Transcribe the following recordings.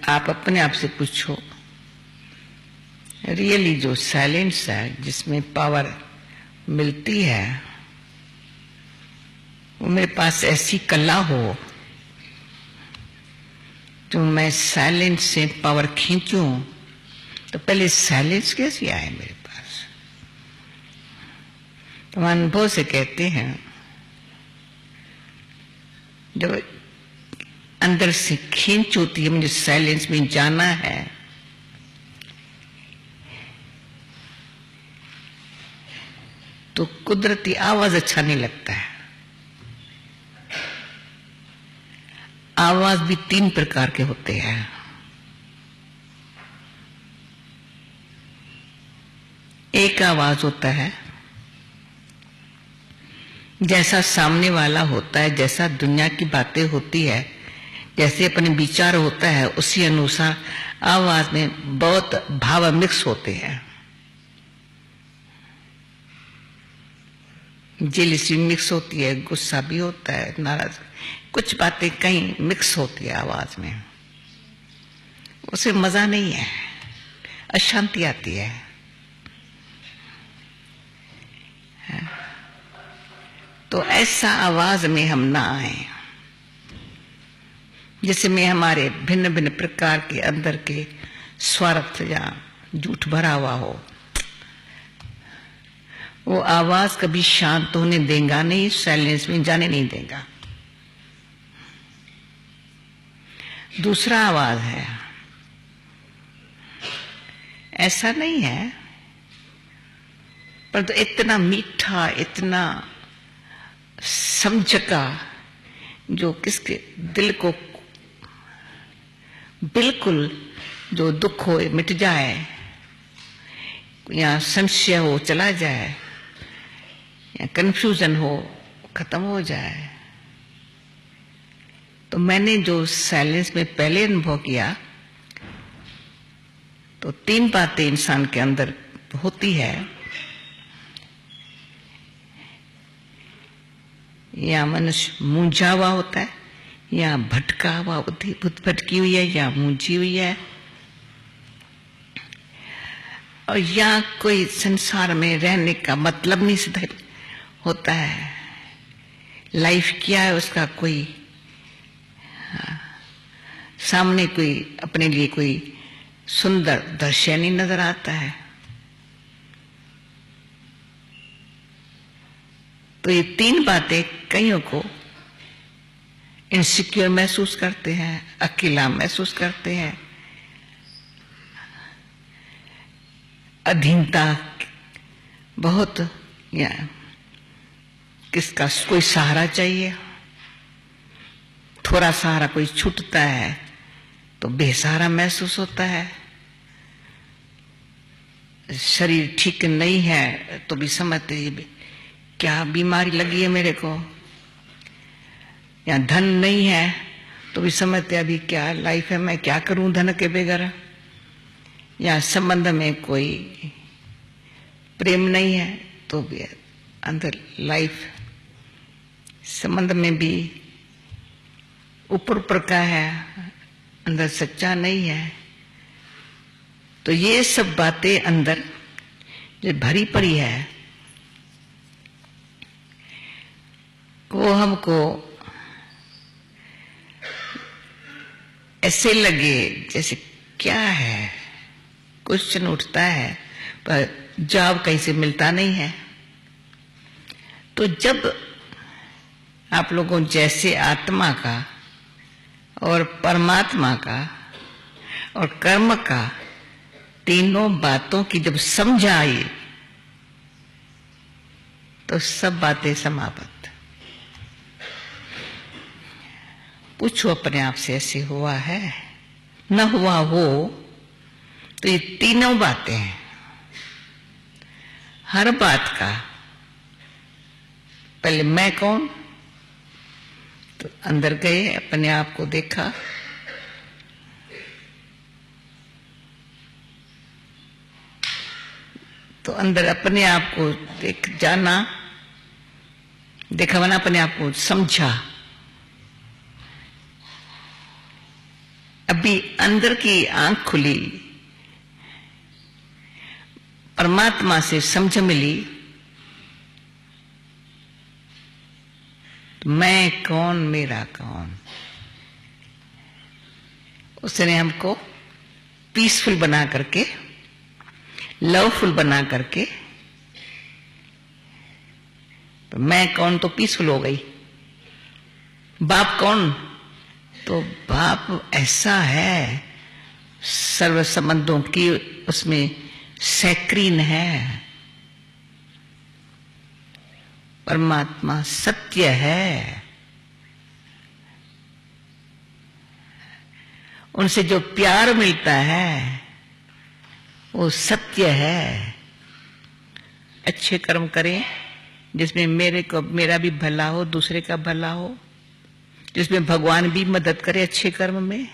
आप अपने आप से पूछो, रियली जो साइलेंस है, जिसमें पावर मिलती है, वो मेरे पास ऐसी कला हो तो मैं साइलेंस से पावर खींचूं, तो पहले साइलेंस कैसे आए मेरे पास? तो अनुभव से कहते हैं, जब अंदर से खींच होती है, मुझे साइलेंस में जाना है, तो कुदरती आवाज अच्छा नहीं लगता है। आवाज भी 3 प्रकार के होते हैं। एक आवाज होता है जैसा सामने वाला होता है, जैसा दुनिया की बातें होती है, जैसे अपने विचार होता है, उसी अनुसार आवाज में बहुत भाव मिक्स होते हैं। जेलसी मिक्स होती है, गुस्सा भी होता है, नाराज, कुछ बातें कहीं मिक्स होती है आवाज में, उसे मजा नहीं है, अशांति आती है। तो ऐसा आवाज में हम ना आए जिसमें हमारे भिन्न भिन्न प्रकार के अंदर के स्वार्थ या झूठ भरा हुआ हो। वो आवाज कभी शांत होने देगा नहीं, साइलेंस में जाने नहीं देगा। दूसरा आवाज है, ऐसा नहीं है पर तो इतना मीठा, इतना समझका, जो किसके दिल को बिल्कुल, जो दुख हो मिट जाए, या संशय हो चला जाए, या कंफ्यूजन हो खत्म हो जाए। तो मैंने जो साइलेंस में पहले अनुभव किया, तो 3 बातें इंसान के अंदर होती है, या मनुष्य मूंझा हुआ होता है, या भटका हुआ, बुद्धि भटकी हुई है, या मूंझी हुई है, और या कोई संसार में रहने का मतलब नहीं सिद्ध होता है। लाइफ क्या है उसका कोई सामने कोई अपने लिए कोई सुंदर दृश्य नहीं नजर आता है। तो ये 3 बातें कईयों को इनसिक्योर महसूस करते हैं, अकेला महसूस करते हैं, अधीनता बहुत, या किसका कोई सहारा चाहिए, थोड़ा सहारा कोई छूटता है तो बेसहारा महसूस होता है। शरीर ठीक नहीं है तो भी समझते क्या बीमारी लगी है मेरे को, या धन नहीं है तो भी समझते अभी क्या लाइफ है, मैं क्या करूं धन के बगैर, या संबंध में कोई प्रेम नहीं है तो भी अंदर लाइफ संबंध में भी ऊपर ऊपर का है, अंदर सच्चा नहीं है। तो ये सब बातें अंदर जो भरी पड़ी है, वो हमको ऐसे लगे जैसे क्या है, क्वेश्चन उठता है पर जवाब कहीं से मिलता नहीं है। तो जब आप लोगों जैसे आत्मा का और परमात्मा का और कर्म का तीनों बातों की जब समझ आई, तो सब बातें समाप्त। पूछो अपने आप से, ऐसे हुआ है? न हुआ हो तो ये तीनों बातें हैं, हर बात का पहले मैं कौन, तो अंदर गए, अपने आप को देखा, तो अंदर अपने आप को देख जाना, देखा, बना अपने आप को समझा। अभी अंदर की आंख खुली, परमात्मा से समझ मिली, तो मैं कौन मेरा कौन, उसने हमको पीसफुल बना करके, लवफुल बना करके, तो मैं कौन तो पीसफुल हो गई। बाप कौन, तो बाप ऐसा है सर्व संबंधों की उसमें सैक्रीन है। परमात्मा सत्य है, उनसे जो प्यार मिलता है वो सत्य है। अच्छे कर्म करें जिसमें मेरा भी भला हो, दूसरे का भला हो, जिसमें भगवान भी मदद करे अच्छे कर्म में।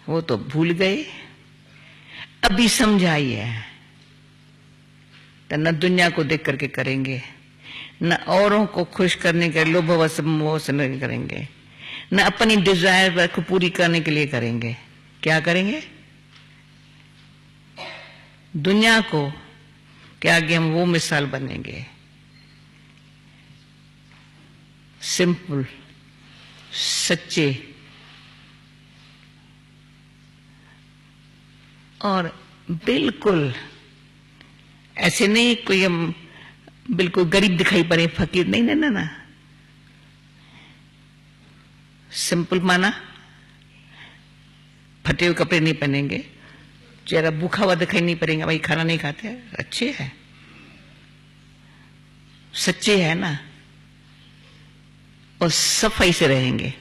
वो तो भूल गए, अभी समझाइए। तो न दुनिया को देख करके करेंगे, न औरों को खुश करने के लोभ मोह से नहीं करेंगे, न अपनी डिजायर को पूरी करने के लिए करेंगे। क्या करेंगे? दुनिया को के आगे हम वो मिसाल बनेंगे, सिंपल, सच्चे और बिल्कुल ऐसे नहीं कोई हम बिल्कुल गरीब दिखाई पड़े, फकीर नहीं, ना ना, सिंपल माना, फटे हुए कपड़े नहीं पहनेंगे, चेहरा भूखा हुआ दिखाई नहीं पड़ेगा, भाई खाना नहीं खाते, अच्छे है, सच्चे है ना, और सफाई से रहेंगे।